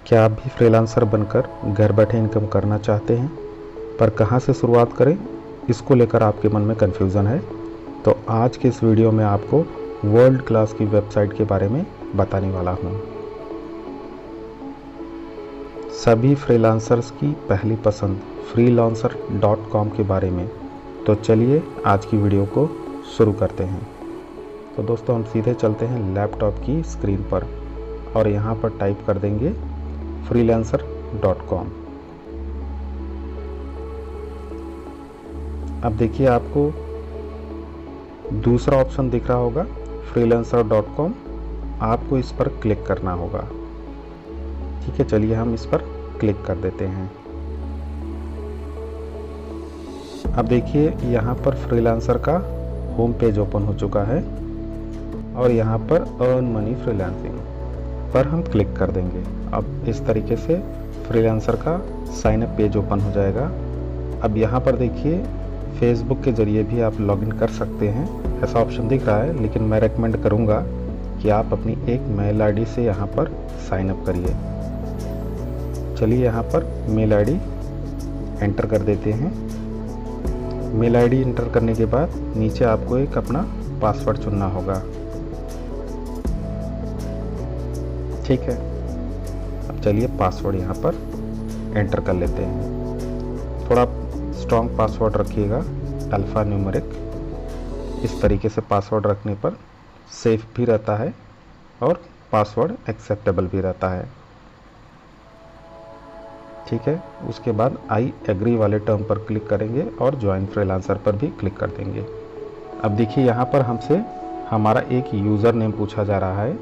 क्या आप भी फ्रीलांसर बनकर घर बैठे इनकम करना चाहते हैं, पर कहां से शुरुआत करें, इसको लेकर आपके मन में कन्फ्यूज़न है? तो आज के इस वीडियो में आपको वर्ल्ड क्लास की वेबसाइट के बारे में बताने वाला हूं। सभी फ्रीलांसर्स की पहली पसंद freelancer.com के बारे में। तो चलिए आज की वीडियो को शुरू करते हैं। तो दोस्तों, हम सीधे चलते हैं लैपटॉप की स्क्रीन पर और यहाँ पर टाइप कर देंगे freelancer.com। अब देखिए आपको दूसरा ऑप्शन दिख रहा होगा freelancer.com, आपको इस पर क्लिक करना होगा। ठीक है, चलिए हम इस पर क्लिक कर देते हैं। अब देखिए यहाँ पर फ्रीलांसर का होम पेज ओपन हो चुका है और यहाँ पर अर्न मनी फ्रीलांसिंग पर हम क्लिक कर देंगे। अब इस तरीके से फ्रीलांसर का साइन अप पेज ओपन हो जाएगा। अब यहाँ पर देखिए फेसबुक के ज़रिए भी आप लॉगिन कर सकते हैं, ऐसा ऑप्शन दिख रहा है, लेकिन मैं रेकमेंड करूँगा कि आप अपनी एक मेल आईडी से यहाँ पर साइन अप करिए। चलिए यहाँ पर मेल आईडी एंटर कर देते हैं। मेल आईडी एंटर करने के बाद नीचे आपको एक अपना पासवर्ड चुनना होगा। ठीक है, अब चलिए पासवर्ड यहाँ पर एंटर कर लेते हैं। थोड़ा स्ट्रॉन्ग पासवर्ड रखिएगा, अल्फ़ा न्यूमेरिक। इस तरीके से पासवर्ड रखने पर सेफ भी रहता है और पासवर्ड एक्सेप्टेबल भी रहता है। ठीक है, उसके बाद आई एग्री वाले टर्म पर क्लिक करेंगे और ज्वाइन फ्रीलांसर पर भी क्लिक कर देंगे। अब देखिए यहाँ पर हमसे हमारा एक यूज़र नेम पूछा जा रहा है।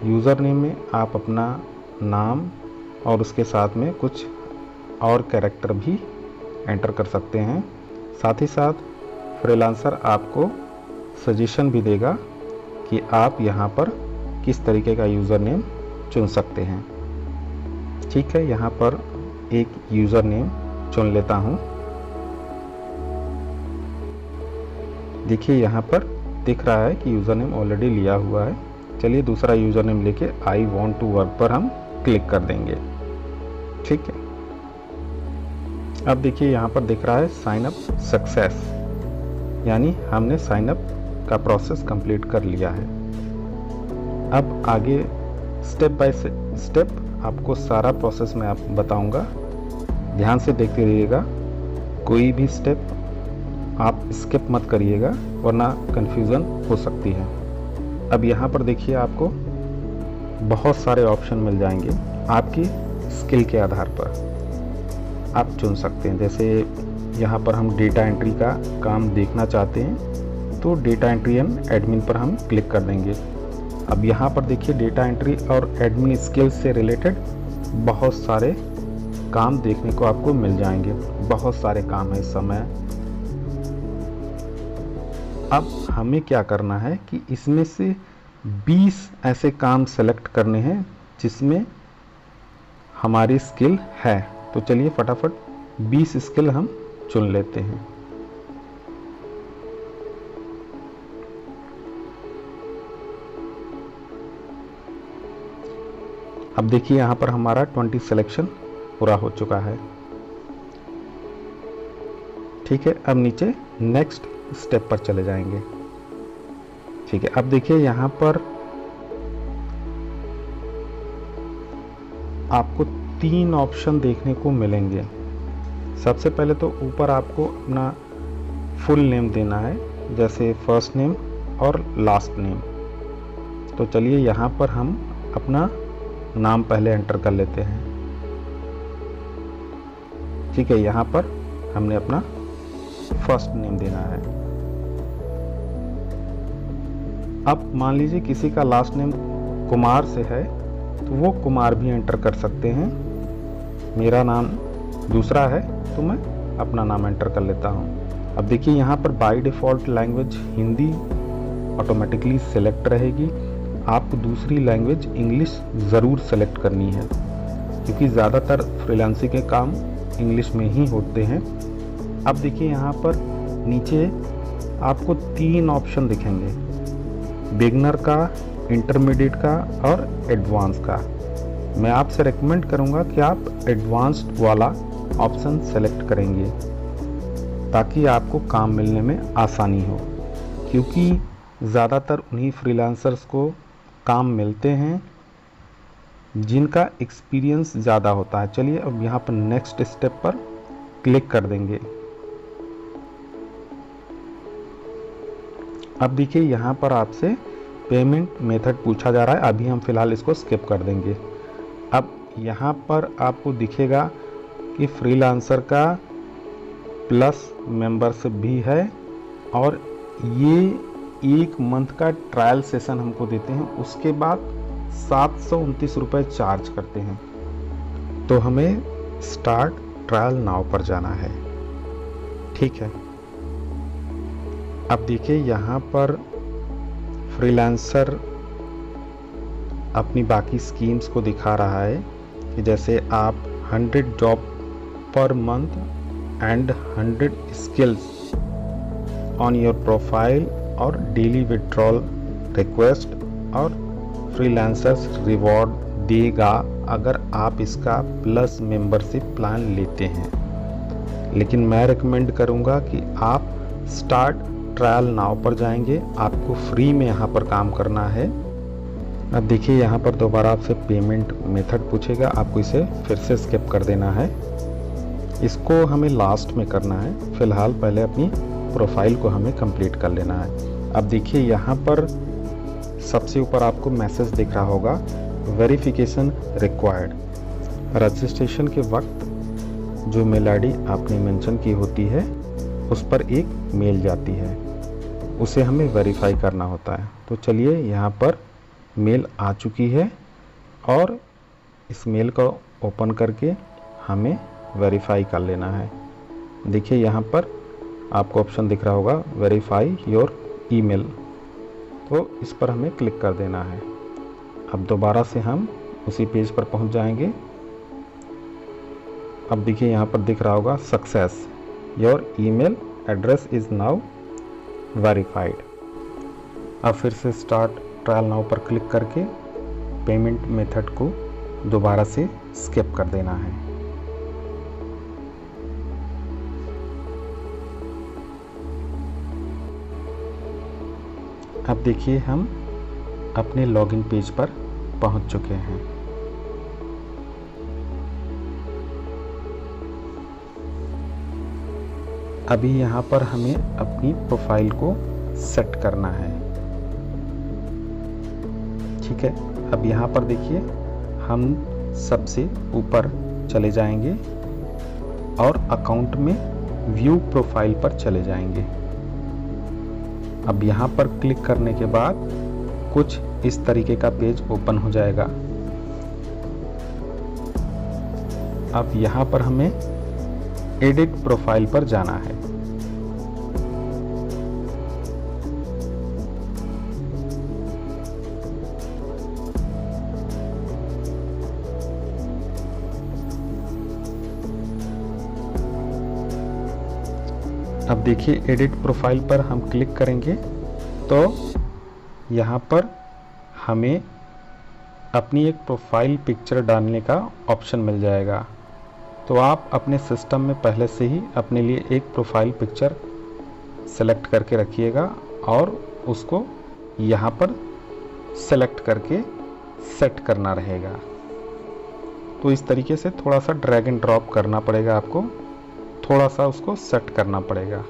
यूज़र नेम में आप अपना नाम और उसके साथ में कुछ और कैरेक्टर भी एंटर कर सकते हैं। साथ ही साथ फ्रीलांसर आपको सजेशन भी देगा कि आप यहाँ पर किस तरीके का यूज़र नेम चुन सकते हैं। ठीक है, यहाँ पर एक यूज़र नेम चुन लेता हूँ। देखिए यहाँ पर दिख रहा है कि यूज़र नेम ऑलरेडी लिया हुआ है। चलिए दूसरा यूज़र नेम लेके आई वांट टू वर्क पर हम क्लिक कर देंगे। ठीक है, अब देखिए यहाँ पर दिख रहा है साइन अप सक्सेस, यानी हमने साइन अप का प्रोसेस कंप्लीट कर लिया है। अब आगे स्टेप बाय स्टेप आपको सारा प्रोसेस मैं आप बताऊंगा, ध्यान से देखते रहिएगा। कोई भी स्टेप आप स्किप मत करिएगा वरना कन्फ्यूज़न हो सकती है। अब यहाँ पर देखिए आपको बहुत सारे ऑप्शन मिल जाएंगे, आपकी स्किल के आधार पर आप चुन सकते हैं। जैसे यहाँ पर हम डेटा एंट्री का काम देखना चाहते हैं तो डेटा एंट्री एंड एडमिन पर हम क्लिक कर देंगे। अब यहाँ पर देखिए डेटा एंट्री और एडमिन स्किल्स से रिलेटेड बहुत सारे काम देखने को आपको मिल जाएंगे। बहुत सारे काम है इस समय। अब हमें क्या करना है कि इसमें से 20 ऐसे काम सेलेक्ट करने हैं जिसमें हमारी स्किल है। तो चलिए फटाफट 20 स्किल हम चुन लेते हैं। अब देखिए यहाँ पर हमारा 20 सिलेक्शन पूरा हो चुका है। ठीक है, अब नीचे नेक्स्ट स्टेप पर चले जाएंगे। ठीक है, अब देखिए यहाँ पर आपको 3 ऑप्शन देखने को मिलेंगे। सबसे पहले तो ऊपर आपको अपना फुल नेम देना है, जैसे फर्स्ट नेम और लास्ट नेम। तो चलिए यहाँ पर हम अपना नाम पहले एंटर कर लेते हैं। ठीक है, यहाँ पर हमने अपना फर्स्ट नेम देना है। अब मान लीजिए किसी का लास्ट नेम कुमार से है तो वो कुमार भी एंटर कर सकते हैं। मेरा नाम दूसरा है तो मैं अपना नाम एंटर कर लेता हूँ। अब देखिए यहाँ पर by default language Hindi automatically select रहेगी। आपको दूसरी लैंग्वेज इंग्लिश ज़रूर सेलेक्ट करनी है क्योंकि ज़्यादातर फ्रीलांसिंग के काम इंग्लिश में ही होते हैं। अब देखिए यहाँ पर नीचे आपको 3 ऑप्शन दिखेंगे, बिगनर का, इंटरमीडिएट का और एडवांस का। मैं आपसे रेकमेंड करूंगा कि आप एडवांस्ड वाला ऑप्शन सेलेक्ट करेंगे ताकि आपको काम मिलने में आसानी हो, क्योंकि ज़्यादातर उन्हीं फ्रीलांसर्स को काम मिलते हैं जिनका एक्सपीरियंस ज़्यादा होता है। चलिए अब यहाँ पर नेक्स्ट स्टेप पर क्लिक कर देंगे। अब देखिए यहाँ पर आपसे पेमेंट मेथड पूछा जा रहा है, अभी हम फिलहाल इसको स्किप कर देंगे। अब यहाँ पर आपको दिखेगा कि फ्रीलांसर का प्लस मेंबरशिप भी है और ये 1 मंथ का ट्रायल सेशन हमको देते हैं, उसके बाद 729 रुपये चार्ज करते हैं। तो हमें स्टार्ट ट्रायल नाउ पर जाना है, ठीक है। अब देखिए यहाँ पर फ्रीलांसर अपनी बाकी स्कीम्स को दिखा रहा है कि जैसे आप 100 job per month and 100 skills on your profile और डेली विड्रॉल रिक्वेस्ट और फ्रीलांसर्स रिवॉर्ड देगा अगर आप इसका प्लस मेंबरशिप प्लान लेते हैं। लेकिन मैं रिकमेंड करूंगा कि आप स्टार्ट ट्रायल नाउ पर जाएंगे, आपको फ्री में यहाँ पर काम करना है। अब देखिए यहाँ पर दोबारा आपसे पेमेंट मेथड पूछेगा, आपको इसे फिर से स्किप कर देना है। इसको हमें लास्ट में करना है, फिलहाल पहले अपनी प्रोफाइल को हमें कंप्लीट कर लेना है। अब देखिए यहाँ पर सबसे ऊपर आपको मैसेज दिख रहा होगा वेरिफिकेशन रिक्वायर्ड। रजिस्ट्रेशन के वक्त जो मेल आईडी आपने मेंशन की होती है उस पर एक मेल जाती है, उसे हमें वेरीफाई करना होता है। तो चलिए यहाँ पर मेल आ चुकी है और इस मेल को ओपन करके हमें वेरीफाई कर लेना है। देखिए यहाँ पर आपको ऑप्शन दिख रहा होगा वेरीफाई योर ईमेल, तो इस पर हमें क्लिक कर देना है। अब दोबारा से हम उसी पेज पर पहुँच जाएंगे। अब देखिए यहाँ पर दिख रहा होगा success, your email address is now verified. अब फिर से स्टार्ट ट्रायल नाउ पर क्लिक करके पेमेंट मेथड को दोबारा से स्किप कर देना है। अब देखिए हम अपने लॉगिन पेज पर पहुंच चुके हैं। अभी यहाँ पर हमें अपनी प्रोफाइल को सेट करना है, ठीक है। अब यहाँ पर देखिए हम सबसे ऊपर चले जाएंगे और अकाउंट में व्यू प्रोफाइल पर चले जाएंगे। अब यहाँ पर क्लिक करने के बाद कुछ इस तरीके का पेज ओपन हो जाएगा। अब यहाँ पर हमें एडिट प्रोफाइल पर जाना है। अब देखिए एडिट प्रोफाइल पर हम क्लिक करेंगे तो यहाँ पर हमें अपनी एक प्रोफाइल पिक्चर डालने का ऑप्शन मिल जाएगा। तो आप अपने सिस्टम में पहले से ही अपने लिए एक प्रोफाइल पिक्चर सेलेक्ट करके रखिएगा और उसको यहाँ पर सेलेक्ट करके सेट करना रहेगा। तो इस तरीके से थोड़ा सा ड्रैग एंड ड्रॉप करना पड़ेगा, आपको थोड़ा सा उसको सेट करना पड़ेगा।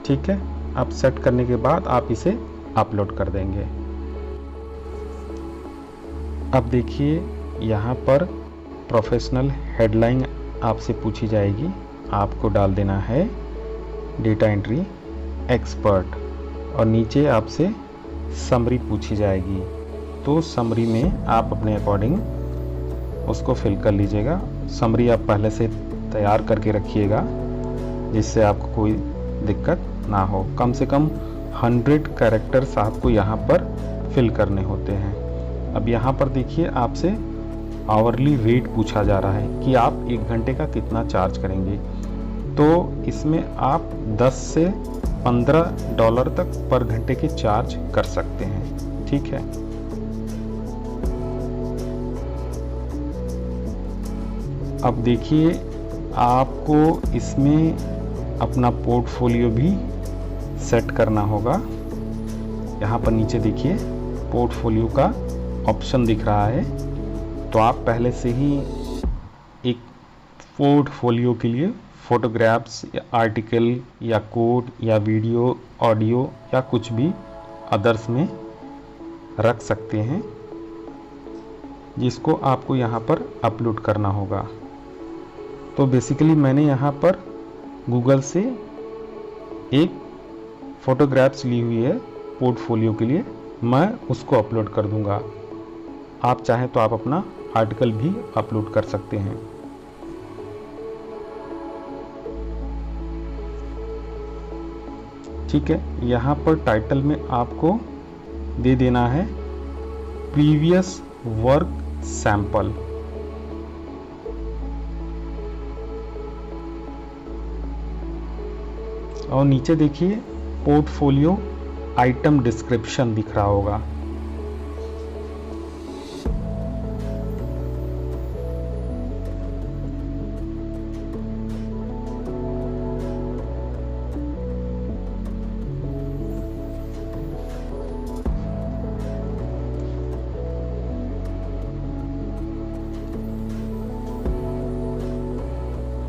ठीक है, अब सेट करने के बाद आप इसे अपलोड कर देंगे। अब देखिए यहाँ पर प्रोफेशनल हेडलाइन आपसे पूछी जाएगी, आपको डाल देना है डेटा एंट्री एक्सपर्ट और नीचे आपसे समरी पूछी जाएगी। तो समरी में आप अपने अकॉर्डिंग उसको फिल कर लीजिएगा। समरी आप पहले से तैयार करके रखिएगा जिससे आपको कोई दिक्कत ना हो। कम से कम 100 कैरेक्टर्स आपको यहाँ पर फिल करने होते हैं। अब यहाँ पर देखिए आपसे आवरली रेट पूछा जा रहा है कि आप 1 घंटे का कितना चार्ज करेंगे। तो इसमें आप 10 से 15 डॉलर तक पर घंटे के चार्ज कर सकते हैं। ठीक है, अब देखिए आपको इसमें अपना पोर्टफोलियो भी सेट करना होगा। यहाँ पर नीचे देखिए पोर्टफोलियो का ऑप्शन दिख रहा है, तो आप पहले से ही एक पोर्टफोलियो के लिए फोटोग्राफ्स या आर्टिकल या कोड या वीडियो, ऑडियो या कुछ भी अदर्स में रख सकते हैं, जिसको आपको यहाँ पर अपलोड करना होगा। तो बेसिकली मैंने यहाँ पर गूगल से एक फ़ोटोग्राफ्स ली हुई है पोर्टफोलियो के लिए, मैं उसको अपलोड कर दूँगा। आप चाहें तो आप अपना आर्टिकल भी अपलोड कर सकते हैं। ठीक है, यहाँ पर टाइटल में आपको दे देना है प्रीवियस वर्क सैंपल। और नीचे देखिए पोर्टफोलियो आइटम डिस्क्रिप्शन दिख रहा होगा।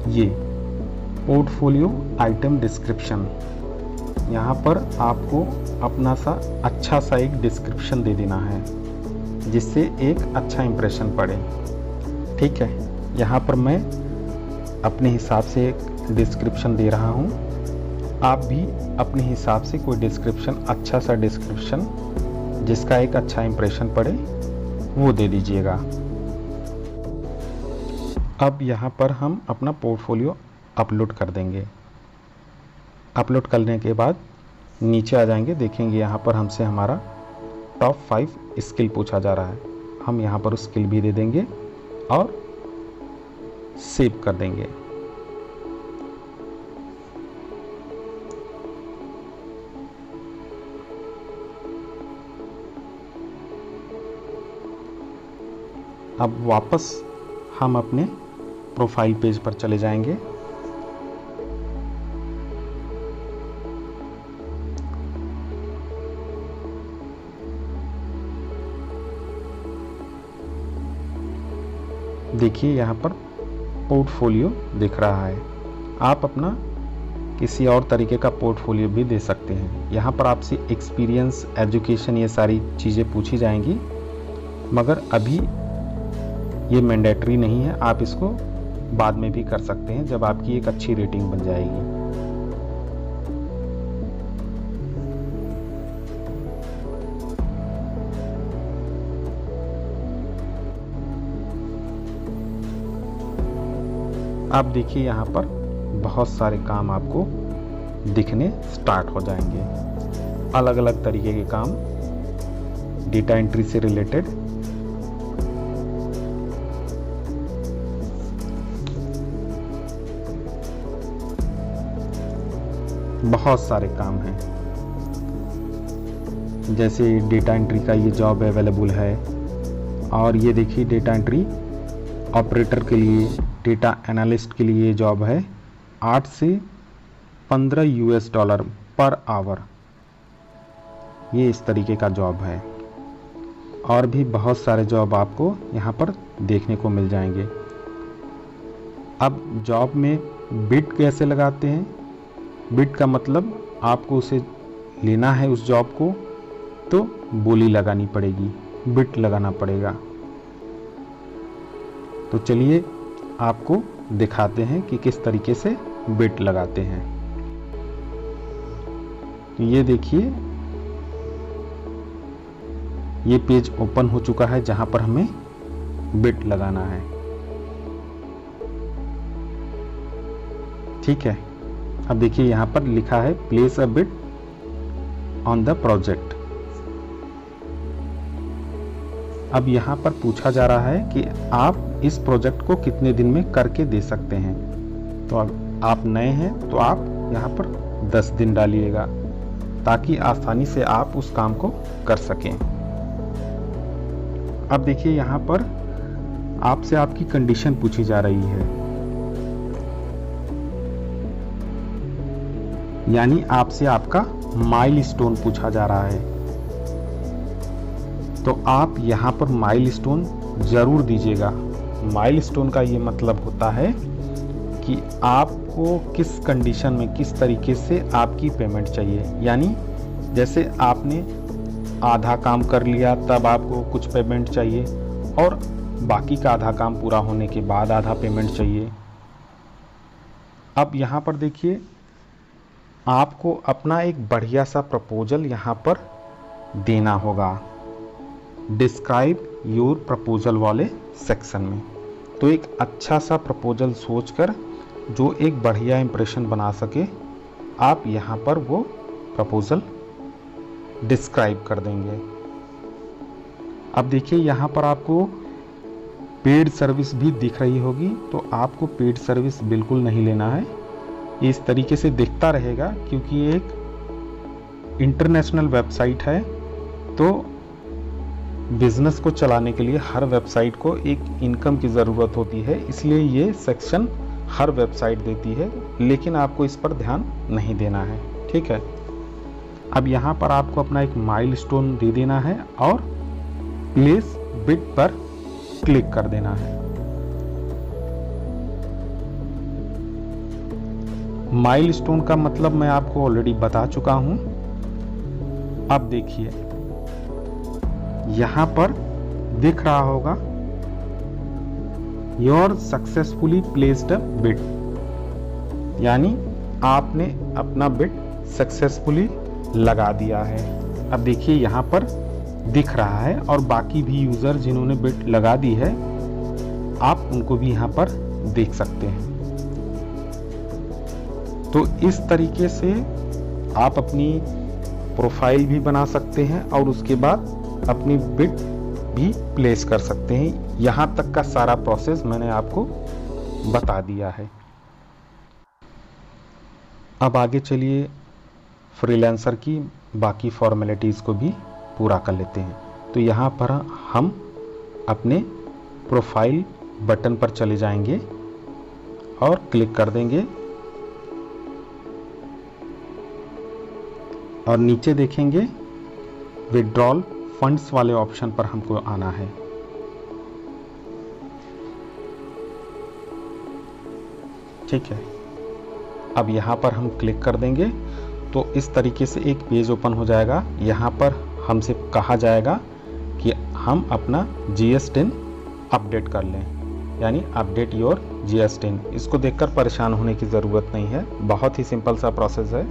ये पोर्टफोलियो आइटम डिस्क्रिप्शन, यहाँ पर आपको अपना सा अच्छा सा एक डिस्क्रिप्शन दे देना है, जिससे एक अच्छा इंप्रेशन पड़े। ठीक है, यहाँ पर मैं अपने हिसाब से एक डिस्क्रिप्शन दे रहा हूँ, आप भी अपने हिसाब से कोई डिस्क्रिप्शन, अच्छा सा डिस्क्रिप्शन जिसका एक अच्छा इंप्रेशन पड़े वो दे दीजिएगा। अब यहाँ पर हम अपना पोर्टफोलियो अपलोड कर देंगे। अपलोड करने के बाद नीचे आ जाएंगे, देखेंगे यहाँ पर हमसे हमारा टॉप 5 स्किल पूछा जा रहा है। हम यहाँ पर स्किल भी दे देंगे और सेव कर देंगे। अब वापस हम अपने प्रोफाइल पेज पर चले जाएंगे। देखिए यहाँ पर पोर्टफोलियो दिख रहा है। आप अपना किसी और तरीके का पोर्टफोलियो भी दे सकते हैं। यहाँ पर आपसे एक्सपीरियंस, एजुकेशन, ये सारी चीज़ें पूछी जाएंगी, मगर अभी ये मैंडेटरी नहीं है। आप इसको बाद में भी कर सकते हैं जब आपकी एक अच्छी रेटिंग बन जाएगी। आप देखिए यहाँ पर बहुत सारे काम आपको दिखने स्टार्ट हो जाएंगे, अलग अलग तरीके के काम, डेटा एंट्री से रिलेटेड। बहुत सारे काम हैं, जैसे डेटा एंट्री का ये जॉब अवेलेबल है। और ये देखिए डेटा एंट्री ऑपरेटर के लिए, डेटा एनालिस्ट के लिए जॉब है, 8 से 15 $US पर आवर। ये इस तरीके का जॉब है। और भी बहुत सारे जॉब आपको यहाँ पर देखने को मिल जाएंगे। अब जॉब में बिड कैसे लगाते हैं? बिड का मतलब आपको उसे लेना है उस जॉब को, तो बोली लगानी पड़ेगी, बिड लगाना पड़ेगा। तो चलिए आपको दिखाते हैं कि किस तरीके से बिड लगाते हैं। तो ये देखिए ये पेज ओपन हो चुका है जहां पर हमें बिड लगाना है। ठीक है, अब देखिए यहाँ पर लिखा है place a bid on the project. अब यहाँ पर पूछा जा रहा है कि आप इस प्रोजेक्ट को कितने दिन में करके दे सकते हैं। तो अब आप नए हैं तो आप यहाँ पर 10 दिन डालिएगा, ताकि आसानी से आप उस काम को कर सकें। अब देखिए यहाँ पर आपसे आपकी कंडीशन पूछी जा रही है, यानी आपसे आपका माइलस्टोन पूछा जा रहा है। तो आप यहाँ पर माइलस्टोन जरूर दीजिएगा। माइलस्टोन का ये मतलब होता है कि आपको किस कंडीशन में, किस तरीके से आपकी पेमेंट चाहिए। यानी जैसे आपने आधा काम कर लिया तब आपको कुछ पेमेंट चाहिए, और बाकी का आधा काम पूरा होने के बाद आधा पेमेंट चाहिए। अब यहाँ पर देखिए, आपको अपना एक बढ़िया सा प्रपोजल यहाँ पर देना होगा डिस्क्राइब योर प्रपोजल वाले सेक्शन में। तो एक अच्छा सा प्रपोजल सोचकर जो एक बढ़िया इंप्रेशन बना सके, आप यहाँ पर वो प्रपोजल डिस्क्राइब कर देंगे। अब देखिए यहाँ पर आपको पेड सर्विस भी दिख रही होगी, तो आपको पेड सर्विस बिल्कुल नहीं लेना है। इस तरीके से दिखता रहेगा क्योंकि ये एक इंटरनेशनल वेबसाइट है, तो बिजनेस को चलाने के लिए हर वेबसाइट को एक इनकम की ज़रूरत होती है, इसलिए ये सेक्शन हर वेबसाइट देती है, लेकिन आपको इस पर ध्यान नहीं देना है। ठीक है, अब यहाँ पर आपको अपना एक माइलस्टोन दे देना है और प्लेस बिड पर क्लिक कर देना है। माइलस्टोन का मतलब मैं आपको ऑलरेडी बता चुका हूं। अब देखिए यहां पर दिख रहा होगा योर सक्सेसफुली प्लेस्ड बिड, यानी आपने अपना बिड सक्सेसफुली लगा दिया है। अब देखिए यहाँ पर दिख रहा है, और बाकी भी यूज़र जिन्होंने बिड लगा दी है आप उनको भी यहाँ पर देख सकते हैं। तो इस तरीके से आप अपनी प्रोफाइल भी बना सकते हैं और उसके बाद अपनी बिड भी प्लेस कर सकते हैं। यहाँ तक का सारा प्रोसेस मैंने आपको बता दिया है। अब आगे चलिए फ्रीलांसर की बाकी फॉर्मेलिटीज़ को भी पूरा कर लेते हैं। तो यहाँ पर हम अपने प्रोफाइल बटन पर चले जाएंगे और क्लिक कर देंगे, और नीचे देखेंगे विड्रॉल फंड्स वाले ऑप्शन पर हमको आना है। ठीक है, अब यहाँ पर हम क्लिक कर देंगे तो इस तरीके से एक पेज ओपन हो जाएगा। यहाँ पर हमसे कहा जाएगा कि हम अपना GS10 अपडेट कर लें, यानी अपडेट योर GS10। इसको देखकर परेशान होने की ज़रूरत नहीं है, बहुत ही सिंपल सा प्रोसेस है,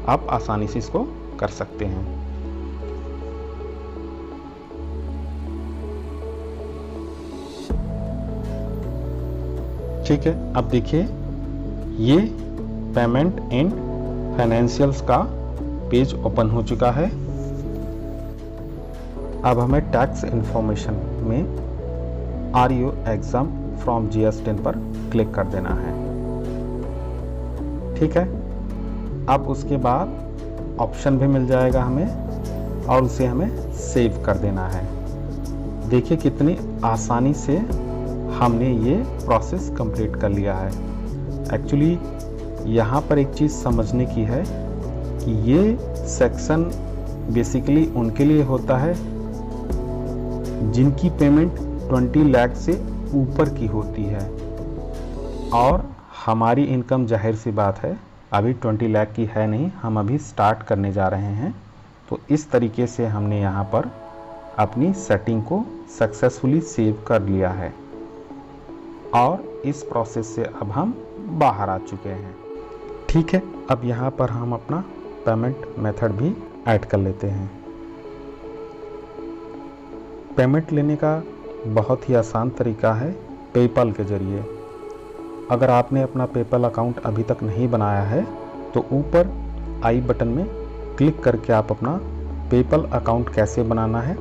आप आसानी से इसको कर सकते हैं। ठीक है, अब देखिए ये पेमेंट एंड फाइनेंशियल्स का पेज ओपन हो चुका है। अब हमें टैक्स इंफॉर्मेशन में are you exempt from GS10 पर क्लिक कर देना है। ठीक है, अब उसके बाद ऑप्शन भी मिल जाएगा हमें और उसे हमें सेव कर देना है। देखिए कितनी आसानी से हमने ये प्रोसेस कंप्लीट कर लिया है। एक्चुअली यहाँ पर एक चीज़ समझने की है कि ये सेक्शन बेसिकली उनके लिए होता है जिनकी पेमेंट 20 लाख से ऊपर की होती है, और हमारी इनकम जाहिर सी बात है अभी 20 लाख की है नहीं, हम अभी स्टार्ट करने जा रहे हैं। तो इस तरीके से हमने यहाँ पर अपनी सेटिंग को सक्सेसफुली सेव कर लिया है, और इस प्रोसेस से अब हम बाहर आ चुके हैं। ठीक है, अब यहाँ पर हम अपना पेमेंट मेथड भी ऐड कर लेते हैं। पेमेंट लेने का बहुत ही आसान तरीका है पेपल के ज़रिए। अगर आपने अपना पेपल अकाउंट अभी तक नहीं बनाया है तो ऊपर आई बटन में क्लिक करके आप अपना पेपल अकाउंट कैसे बनाना है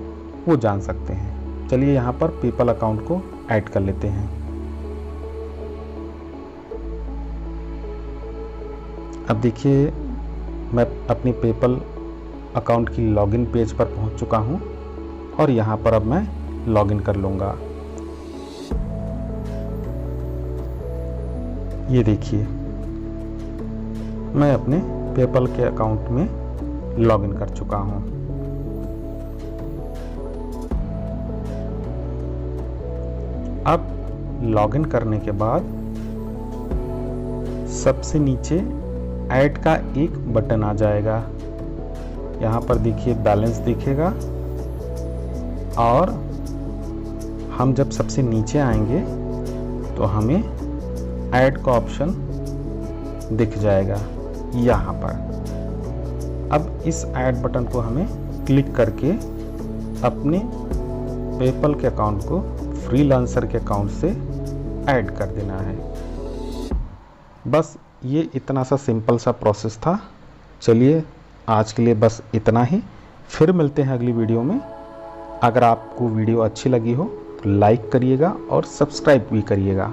वो जान सकते हैं। चलिए यहाँ पर पेपल अकाउंट को ऐड कर लेते हैं। अब देखिए मैं अपनी पेपल अकाउंट की लॉगिन पेज पर पहुंच चुका हूं और यहां पर अब मैं लॉगिन कर लूँगा। ये देखिए मैं अपने पेपल के अकाउंट में लॉगिन कर चुका हूं। अब लॉगिन करने के बाद सबसे नीचे ऐड का एक बटन आ जाएगा। यहाँ पर देखिए बैलेंस दिखेगा और हम जब सबसे नीचे आएंगे तो हमें ऐड का ऑप्शन दिख जाएगा यहाँ पर। अब इस ऐड बटन को हमें क्लिक करके अपने पेपल के अकाउंट को फ्रीलांसर के अकाउंट से ऐड कर देना है। बस ये इतना सा सिंपल सा प्रोसेस था। चलिए आज के लिए बस इतना ही, फिर मिलते हैं अगली वीडियो में। अगर आपको वीडियो अच्छी लगी हो तो लाइक करिएगा और सब्सक्राइब भी करिएगा।